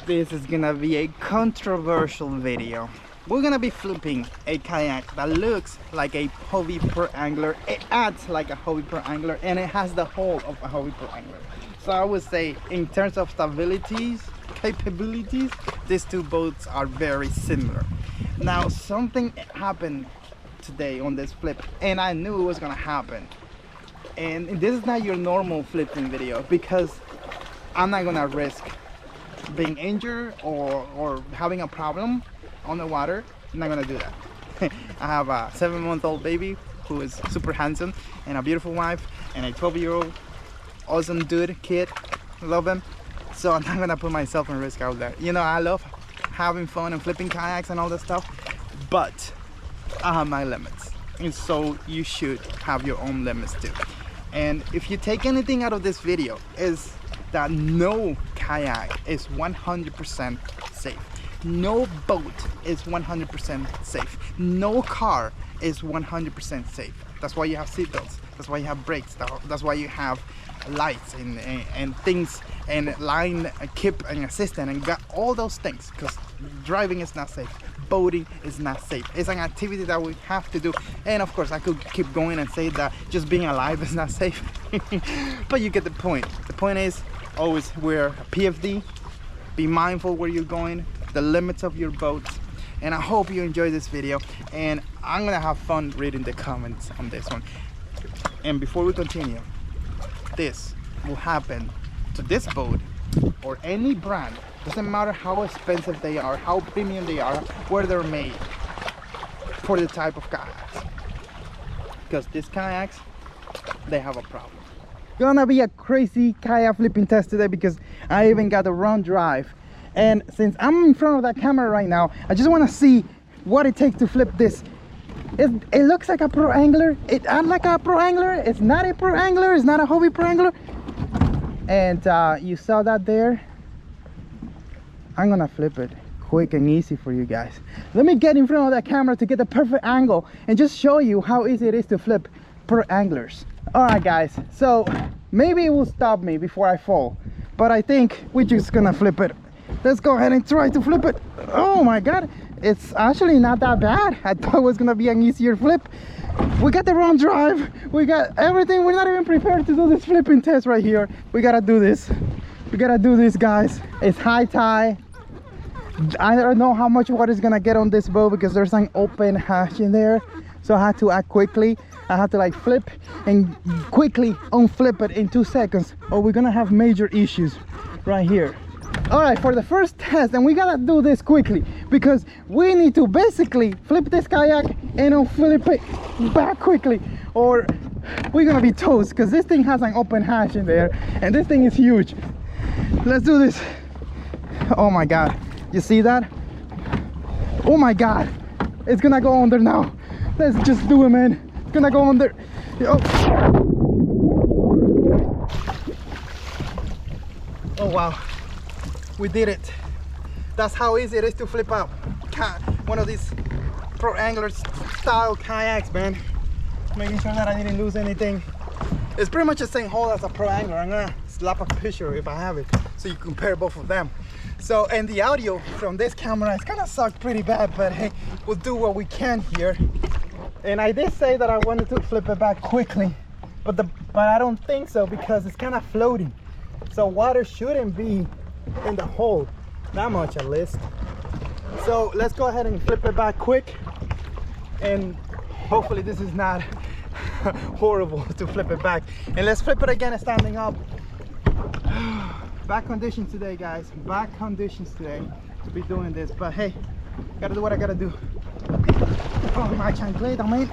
This is gonna be a controversial video. We're gonna be flipping a kayak that looks like a Hobie Pro Angler. It acts like a Hobie Pro Angler, and it has the hull of a Hobie Pro Angler. So I would say, in terms of capabilities, these two boats are very similar. Now, something happened today on this flip, and I knew it was gonna happen. And this is not your normal flipping video, because I'm not gonna risk being injured or having a problem on the water. I'm not gonna do that. I have a 7-month-old baby who is super handsome, and a beautiful wife, and a 12-year-old awesome kid. Love him. So I'm not gonna put myself in risk out there. You know, I love having fun and flipping kayaks and all that stuff, but I have my limits, and so you should have your own limits too. And if you take anything out of this video, is that no kayak is 100% safe. No boat is 100% safe. No car is 100% safe. That's why you have seatbelts. That's why you have brakes. That's why you have lights and things, and line keep and assistant, and got all those things, because driving is not safe. Boating is not safe. It's an activity that we have to do. And of course, I could keep going and say that just being alive is not safe. But you get the point. The point is, always wear a PFD. Be mindful where you're going, the limits of your boat. And I hope you enjoy this video, and I'm gonna have fun reading the comments on this one. And before we continue, this will happen to this boat or any brand. Doesn't matter how expensive they are, how premium they are, where they're made, for the type of kayaks. Because these kayaks, they have a problem. Gonna be a crazy kayak flipping test today, because I even got a wrong drive. And since I'm in front of that camera right now, I just want to see what it takes to flip this. It looks like a Pro Angler. It acts like a Pro Angler. It's not a Pro Angler. It's not a Hobie Pro Angler. And you saw that there. I'm gonna flip it quick and easy for you guys. Let me get in front of that camera to get the perfect angle and just show you how easy it is to flip Pro Anglers. All right, guys. So maybe it will stop me before I fall, but I think we're just gonna flip it. Let's go ahead and try to flip it. Oh my God, it's actually not that bad. I thought it was gonna be an easier flip. We got the wrong drive. We got everything. We're not even prepared to do this flipping test right here. We gotta do this. We gotta do this, guys. It's high tide. I don't know how much water is gonna get on this boat, because there's an open hatch in there. So I had to act quickly. I had to like flip and quickly unflip it in 2 seconds, or we're gonna have major issues right here. All right, for the first test, and we gotta do this quickly, because we need to basically flip this kayak and unflip it back quickly, or we're gonna be toast, because this thing has an open hatch in there, and this thing is huge. Let's do this. Oh my God, you see that? Oh my God, it's gonna go under now. Let's just do it, man. It's gonna go under. Oh wow, we did it. That's how easy it is to flip out one of these Pro Angler style kayaks, man. Making sure that I didn't lose anything. It's pretty much the same hull as a Pro Angler. I'm gonna slap a picture if I have it, so you compare both of them. So, and the audio from this camera is kind of sucked pretty bad, but hey, we'll do what we can here. And I did say that I wanted to flip it back quickly, but I don't think so, because it's kind of floating. So water shouldn't be in the hole that much, at least. So let's go ahead and flip it back quick, and hopefully this is not horrible to flip it back. And let's flip it again standing up. Back conditions today, guys. Back conditions today to be doing this, but hey, gotta do what I gotta do. Oh, my chancleta, man.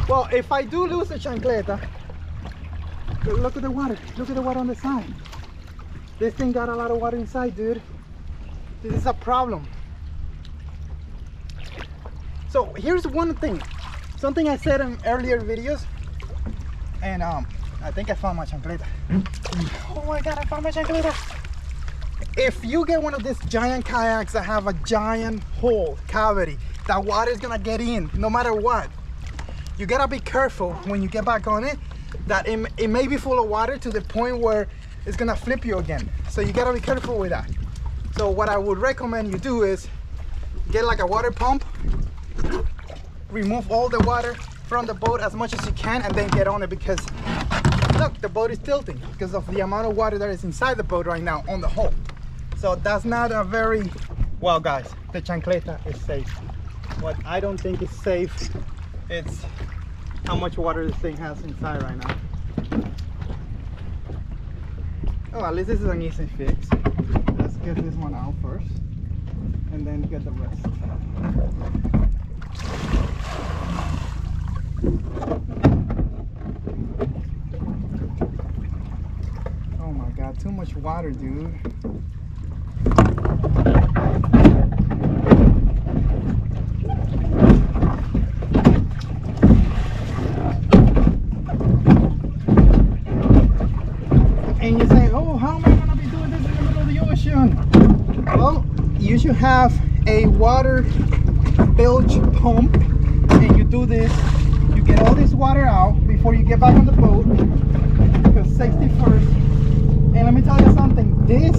Well, if I do lose the chancleta, look at the water. Look at the water on the side. This thing got a lot of water inside, dude. This is a problem. So here's one thing. Something I said in earlier videos, and I think I found my chancleta. Oh my God, I found my chancleta. If you get one of these giant kayaks that have a giant hole, cavity, that water is gonna get in no matter what, you gotta be careful when you get back on it, that it may be full of water to the point where it's gonna flip you again. So you gotta be careful with that. So what I would recommend you do is get like a water pump, remove all the water from the boat as much as you can, and then get on it, because look, the boat is tilting because of the amount of water that is inside the boat right now on the hull. So that's not a very, well guys, the chancleta is safe. What I don't think is safe, it's how much water this thing has inside right now. Oh, at least this is an easy fix. Let's get this one out first and then get the rest. Oh my god, too much water, dude. And you say, oh, how am I gonna be doing this in the middle of the ocean? Well, you should have a water bilge pump, and you do this, you get all this water out before you get back on the boat, because safety first. And let me tell you something, this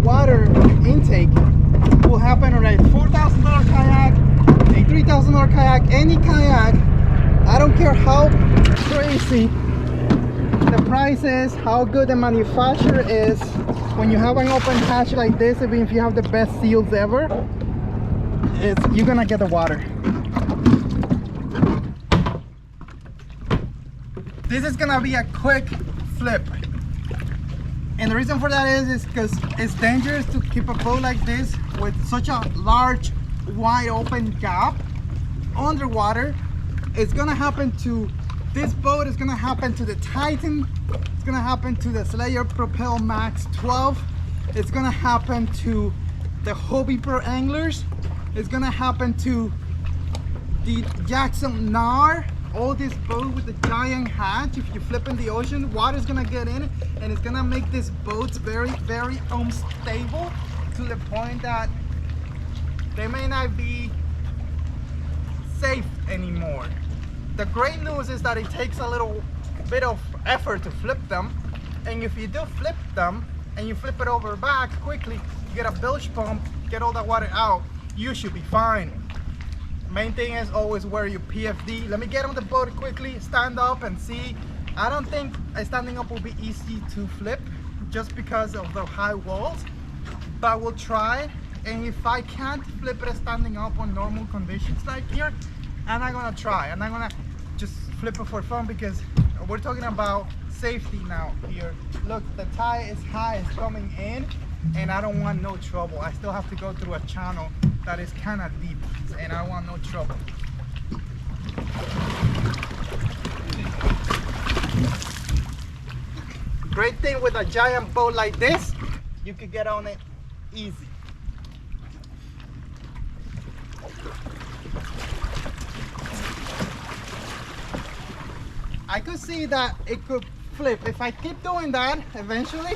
water intake will happen on a $4,000 kayak, a $3,000 kayak, any kayak. I don't care how crazy the price is, how good the manufacturer is. When you have an open hatch like this, even if you have the best seals ever, you're gonna get the water. This is gonna be a quick flip, and the reason for that is because it's dangerous to keep a boat like this with such a large wide open gap underwater. It's gonna happen to this boat, is gonna happen to the Titan, it's gonna happen to the Slayer Propel Max 12, it's gonna happen to the Hobie Pro Anglers, it's gonna happen to the Jackson Nar, all this boat with the giant hatch. If you flip in the ocean, water is gonna get in and it's gonna make these boats very, very unstable, to the point that they may not be safe anymore. The great news is that it takes a little bit of effort to flip them, and if you do flip them and you flip it over back quickly, you get a bilge pump, get all that water out, you should be fine. Main thing is always wear your PFD. Let me get on the boat quickly, stand up and see. I don't think standing up will be easy to flip just because of the high walls, but we'll try. And if I can't flip it standing up on normal conditions like here, I'm not gonna try. I'm not gonna just flip it for fun, because we're talking about safety now here. Look, the tide is high, it's coming in, and I don't want no trouble. I still have to go through a channel that is kind of deep, and I want no trouble. Great thing with a giant boat like this, you could get on it easy. I could see that it could flip. If I keep doing that, eventually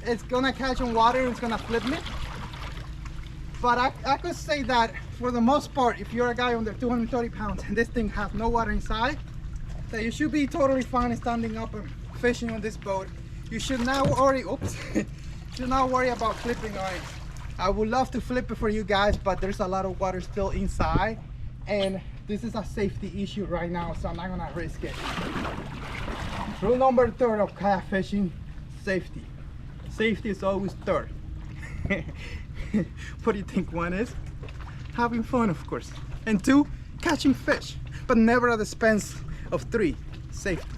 it's gonna catch on water and it's gonna flip me. But I could say that for the most part, if you're a guy under 230 pounds and this thing has no water inside, that you should be totally fine standing up and fishing on this boat. You should not worry, should not worry about flipping on it. I would love to flip it for you guys, but there's a lot of water still inside, and this is a safety issue right now, so I'm not gonna risk it. Rule number 3 of kayak fishing: safety. Safety is always third. What do you think 1 is? Having fun, of course. And 2, catching fish, but never at the expense of 3, safety.